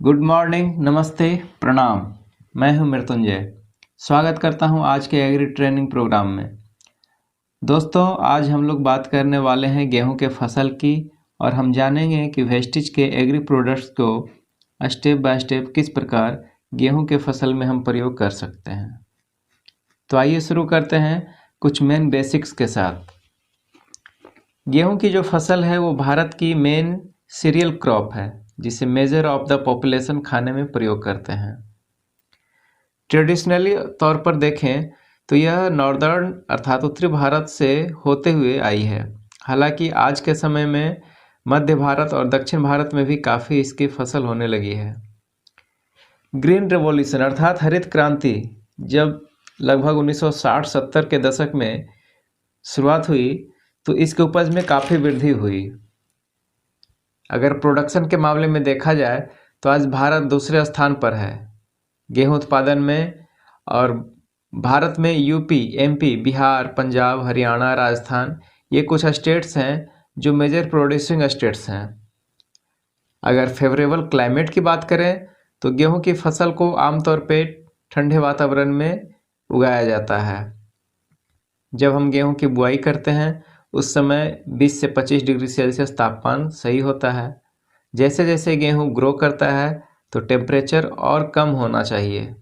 Good morning, नमस्ते, प्रणाम। मैं हूं मृत्युंजय। स्वागत करता हूं आज के एग्री ट्रेनिंग प्रोग्राम में। दोस्तों, आज हम लोग बात करने वाले हैं गेहूं के फसल की और हम जानेंगे कि वेस्टेज के एग्री प्रोडक्ट्स को स्टेप बाय स्टेप किस प्रकार गेहूं के फसल में हम प्रयोग कर सकते हैं। तो आइए शुरू करते हैं कुछ मेन बेसिक्स के साथ। गेहूं की जो फसल है वो भारत की मेन सीरियल क्रॉप है, जिसे मेजर ऑफ द पॉपुलेशन खाने में प्रयोग करते हैं। ट्रेडिशनली तौर पर देखें तो यह नॉर्दर्न अर्थात उत्तरी भारत से होते हुए आई है। हालांकि आज के समय में मध्य भारत और दक्षिण भारत में भी काफ़ी इसकी फसल होने लगी है। ग्रीन रेवोल्यूशन अर्थात हरित क्रांति जब लगभग 1960-70 के दशक में शुरुआत हुई तो इसके उपज में काफ़ी वृद्धि हुई। अगर प्रोडक्शन के मामले में देखा जाए तो आज भारत दूसरे स्थान पर है गेहूं उत्पादन में, और भारत में यूपी, एमपी, बिहार, पंजाब, हरियाणा, राजस्थान ये कुछ स्टेट्स हैं जो मेजर प्रोड्यूसिंग स्टेट्स हैं। अगर फेवरेबल क्लाइमेट की बात करें तो गेहूं की फसल को आमतौर पे ठंडे वातावरण में उगाया जाता है। जब हम गेहूं की बुआई करते हैं उस समय 20 से 25 डिग्री सेल्सियस तापमान सही होता है। जैसे जैसे गेहूं ग्रो करता है तो टेम्परेचर और कम होना चाहिए,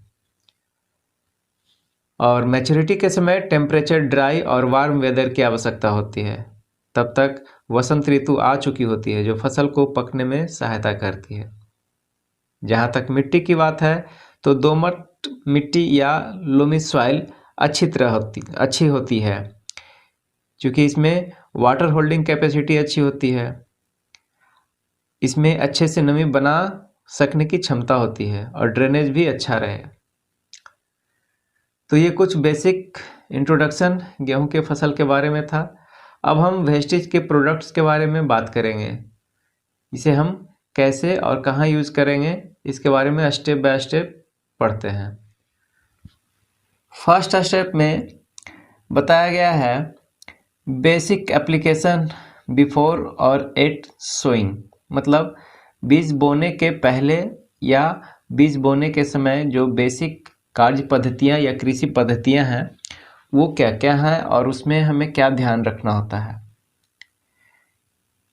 और मैच्योरिटी के समय टेम्परेचर ड्राई और वार्म वेदर की आवश्यकता होती है। तब तक वसंत ऋतु आ चुकी होती है जो फसल को पकने में सहायता करती है। जहाँ तक मिट्टी की बात है तो दोमट मिट्टी या लोमी सॉइल अच्छी होती है, क्योंकि इसमें वाटर होल्डिंग कैपेसिटी अच्छी होती है। इसमें अच्छे से नमी बना सकने की क्षमता होती है और ड्रेनेज भी अच्छा रहे। तो ये कुछ बेसिक इंट्रोडक्शन गेहूं के फसल के बारे में था। अब हम वेस्टेज के प्रोडक्ट्स के बारे में बात करेंगे। इसे हम कैसे और कहाँ यूज़ करेंगे इसके बारे में स्टेप बाय स्टेप पढ़ते हैं। फर्स्ट स्टेप में बताया गया है बेसिक एप्लीकेशन बिफोर और एट सोइंग, मतलब बीज बोने के पहले या बीज बोने के समय जो बेसिक कार्य पद्धतियाँ या कृषि पद्धतियाँ हैं वो क्या क्या हैं और उसमें हमें क्या ध्यान रखना होता है।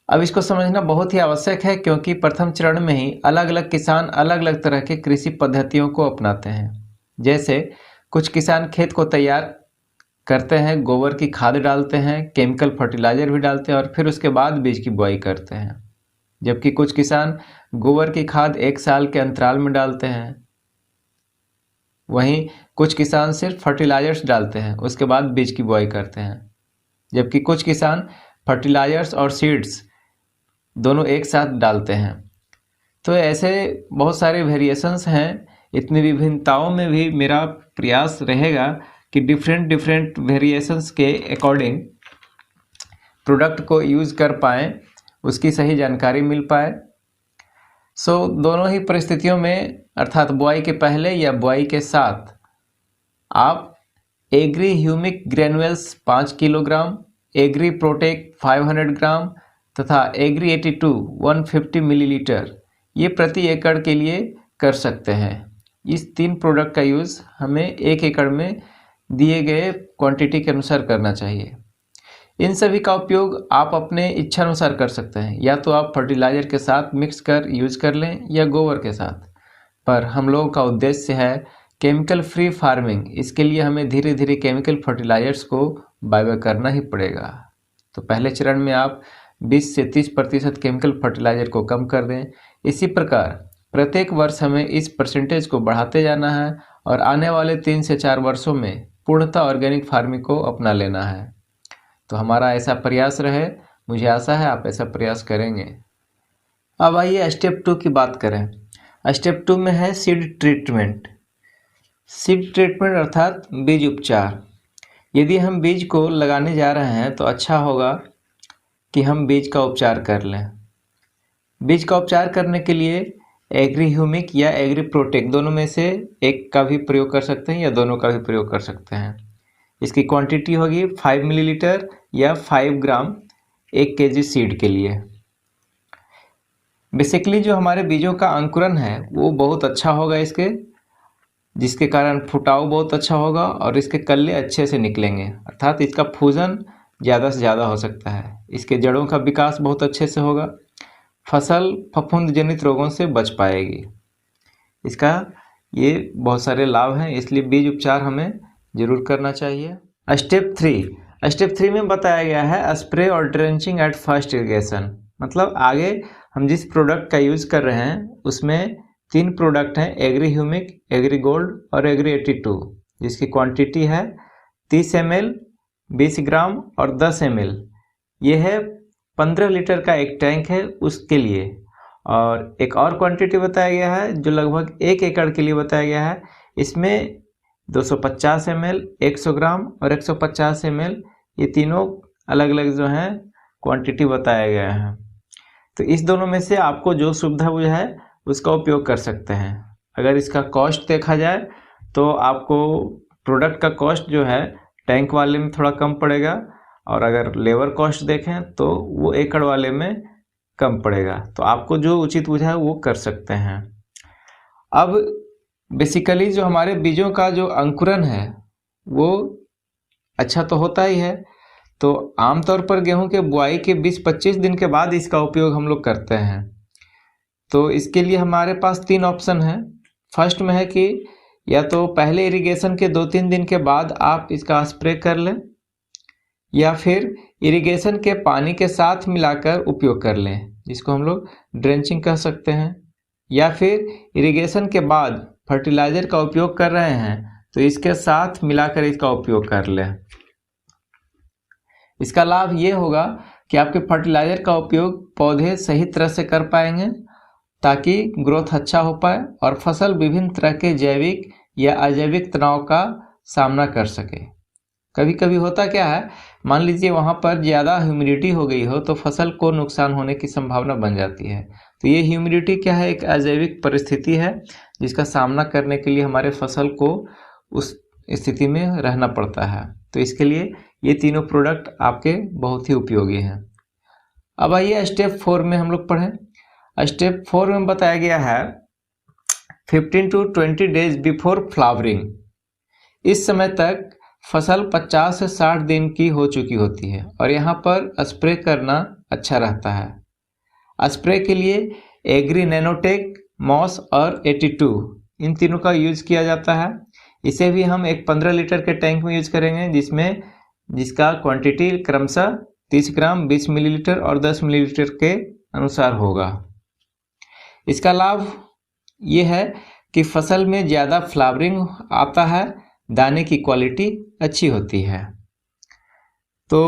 अब इसको समझना बहुत ही आवश्यक है, क्योंकि प्रथम चरण में ही अलग अलग किसान अलग अलग तरह के कृषि पद्धतियों को अपनाते हैं। जैसे कुछ किसान खेत को तैयार करते हैं, गोबर की खाद डालते हैं, केमिकल फर्टिलाइजर भी डालते हैं और फिर उसके बाद बीज की बुआई करते हैं। जबकि कुछ किसान गोबर की खाद 1 साल के अंतराल में डालते हैं। वहीं कुछ किसान सिर्फ फर्टिलाइजर्स डालते हैं, उसके बाद बीज की बुआई करते हैं। जबकि कुछ किसान फर्टिलाइजर्स और सीड्स दोनों एक साथ डालते हैं। तो ऐसे बहुत सारे वेरिएशंस हैं। इतनी विभिन्नताओं में भी मेरा प्रयास रहेगा कि डिफरेंट वेरिएशंस के अकॉर्डिंग प्रोडक्ट को यूज़ कर पाएँ, उसकी सही जानकारी मिल पाए। दोनों ही परिस्थितियों में अर्थात बुआई के पहले या बुआई के साथ आप agri humic granules 5 kilogram, agri protek 500 gram तथा एग्री 82 150 मिलीलीटर ये प्रति एकड़ के लिए कर सकते हैं। इस 3 प्रोडक्ट का यूज़ हमें 1 एकड़ में दिए गए क्वांटिटी के अनुसार करना चाहिए। इन सभी का उपयोग आप अपने इच्छा अनुसार कर सकते हैं, या तो आप फर्टिलाइज़र के साथ मिक्स कर यूज़ कर लें या गोबर के साथ। पर हम लोगों का उद्देश्य है केमिकल फ्री फार्मिंग। इसके लिए हमें धीरे धीरे केमिकल फर्टिलाइजर्स को बाय करना ही पड़ेगा। तो पहले चरण में आप 20 से 30% केमिकल फर्टिलाइजर को कम कर दें। इसी प्रकार प्रत्येक वर्ष हमें इस परसेंटेज को बढ़ाते जाना है और आने वाले 3 से 4 वर्षों में पूर्णतः ऑर्गेनिक फार्मिंग को अपना लेना है। तो हमारा ऐसा प्रयास रहे, मुझे आशा है आप ऐसा प्रयास करेंगे। अब आइए स्टेप 2 की बात करें। स्टेप 2 में है सीड ट्रीटमेंट। सीड ट्रीटमेंट अर्थात बीज उपचार। यदि हम बीज को लगाने जा रहे हैं तो अच्छा होगा कि हम बीज का उपचार कर लें। बीज का उपचार करने के लिए एग्री ह्यूमिक या एग्री प्रोटेक दोनों में से एक का भी प्रयोग कर सकते हैं या दोनों का भी प्रयोग कर सकते हैं। इसकी क्वांटिटी होगी 5 मिलीलीटर या 5 ग्राम 1 केजी सीड के लिए। बेसिकली जो हमारे बीजों का अंकुरण है वो बहुत अच्छा होगा इसके, जिसके कारण फुटाव बहुत अच्छा होगा और इसके कल्ले अच्छे से निकलेंगे, अर्थात इसका फूजन ज़्यादा से ज़्यादा हो सकता है। इसके जड़ों का विकास बहुत अच्छे से होगा, फसल फफूंद जनित रोगों से बच पाएगी। इसका ये बहुत सारे लाभ हैं, इसलिए बीज उपचार हमें ज़रूर करना चाहिए। स्टेप 3 में बताया गया है स्प्रे और ड्रेंचिंग एट फर्स्ट इरिगेशन। मतलब आगे हम जिस प्रोडक्ट का यूज़ कर रहे हैं उसमें 3 प्रोडक्ट हैं, एग्री ह्यूमिक, एग्री गोल्ड और एग्री 82, जिसकी क्वांटिटी है 30 ml, 20 ग्राम और 10 ml। ये है 15 लीटर का एक टैंक है उसके लिए। और एक और क्वांटिटी बताया गया है जो लगभग 1 एकड़ के लिए बताया गया है, इसमें 250 ml, 100 ग्राम और 150 ml, ये तीनों अलग अलग जो हैं क्वांटिटी बताया गया है। तो इस दोनों में से आपको जो सुविधा है उसका उपयोग कर सकते हैं। अगर इसका कॉस्ट देखा जाए तो आपको प्रोडक्ट का कॉस्ट जो है टैंक वाले में थोड़ा कम पड़ेगा, और अगर लेबर कॉस्ट देखें तो वो एकड़ वाले में कम पड़ेगा। तो आपको जो उचित बुझा है वो कर सकते हैं। अब बेसिकली जो हमारे बीजों का जो अंकुरण है वो अच्छा तो होता ही है, तो आमतौर पर गेहूं के बुआई के 20-25 दिन के बाद इसका उपयोग हम लोग करते हैं। तो इसके लिए हमारे पास 3 ऑप्शन हैं। फर्स्ट में है कि या तो पहले इरिगेशन के 2-3 दिन के बाद आप इसका स्प्रे कर लें, या फिर इरिगेशन के पानी के साथ मिलाकर उपयोग कर लें, जिसको हम लोग ड्रेंचिंग कह सकते हैं, या फिर इरिगेशन के बाद फर्टिलाइज़र का उपयोग कर रहे हैं तो इसके साथ मिलाकर इसका उपयोग कर लें। इसका लाभ ये होगा कि आपके फर्टिलाइज़र का उपयोग पौधे सही तरह से कर पाएंगे ताकि ग्रोथ अच्छा हो पाए और फसल विभिन्न तरह के जैविक या अजैविक तनाव का सामना कर सके। कभी कभी होता क्या है, मान लीजिए वहाँ पर ज़्यादा ह्यूमिडिटी हो गई हो तो फसल को नुकसान होने की संभावना बन जाती है। तो ये ह्यूमिडिटी क्या है, एक अजैविक परिस्थिति है जिसका सामना करने के लिए हमारे फसल को उस स्थिति में रहना पड़ता है। तो इसके लिए ये तीनों प्रोडक्ट आपके बहुत ही उपयोगी हैं। अब आइए स्टेप 4 में हम लोग पढ़ें। स्टेप 4 में बताया गया है 15 to 20 डेज बिफोर फ्लावरिंग। इस समय तक फसल 50 से 60 दिन की हो चुकी होती है और यहाँ पर स्प्रे करना अच्छा रहता है। स्प्रे के लिए एग्री नैनोटेक, मॉस और 82 इन तीनों का यूज किया जाता है। इसे भी हम एक 15 लीटर के टैंक में यूज करेंगे जिसका क्वांटिटी क्रमशः 30 ग्राम, 20 मिलीलीटर और 10 मिलीलीटर के अनुसार होगा। इसका लाभ ये है कि फसल में ज़्यादा फ्लावरिंग आता है, दाने की क्वालिटी अच्छी होती है। तो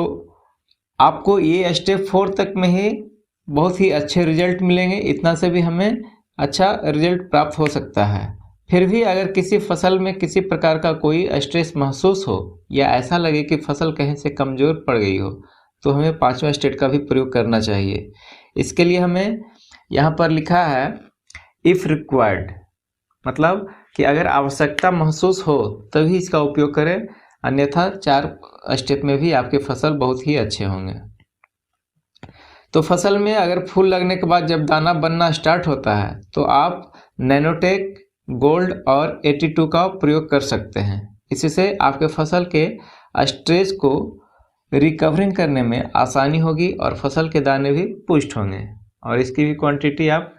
आपको ये स्टेप 4 तक में ही बहुत ही अच्छे रिजल्ट मिलेंगे, इतना से भी हमें अच्छा रिजल्ट प्राप्त हो सकता है। फिर भी अगर किसी फसल में किसी प्रकार का कोई स्ट्रेस महसूस हो या ऐसा लगे कि फसल कहीं से कमज़ोर पड़ गई हो तो हमें 5वां स्टेप का भी प्रयोग करना चाहिए। इसके लिए हमें यहाँ पर लिखा है इफ़ रिक्वायर्ड, मतलब कि अगर आवश्यकता महसूस हो तभी इसका उपयोग करें, अन्यथा 4 स्टेप में भी आपके फसल बहुत ही अच्छे होंगे। तो फसल में अगर फूल लगने के बाद जब दाना बनना स्टार्ट होता है तो आप नैनोटेक, गोल्ड और 82 का प्रयोग कर सकते हैं। इससे आपके फसल के स्ट्रेस को रिकवरिंग करने में आसानी होगी और फसल के दाने भी पुष्ट होंगे। और इसकी भी क्वांटिटी आप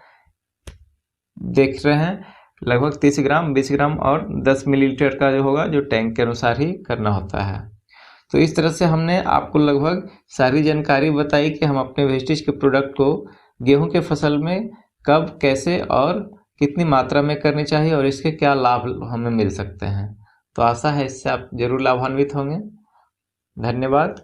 देख रहे हैं, लगभग 30 ग्राम, 20 ग्राम और 10 मिलीलीटर का जो होगा, जो टैंक के अनुसार ही करना होता है। तो इस तरह से हमने आपको लगभग सारी जानकारी बताई कि हम अपने वेस्टेज के प्रोडक्ट को गेहूं के फसल में कब, कैसे और कितनी मात्रा में करनी चाहिए और इसके क्या लाभ हमें मिल सकते हैं। तो आशा है इससे आप जरूर लाभान्वित होंगे। धन्यवाद।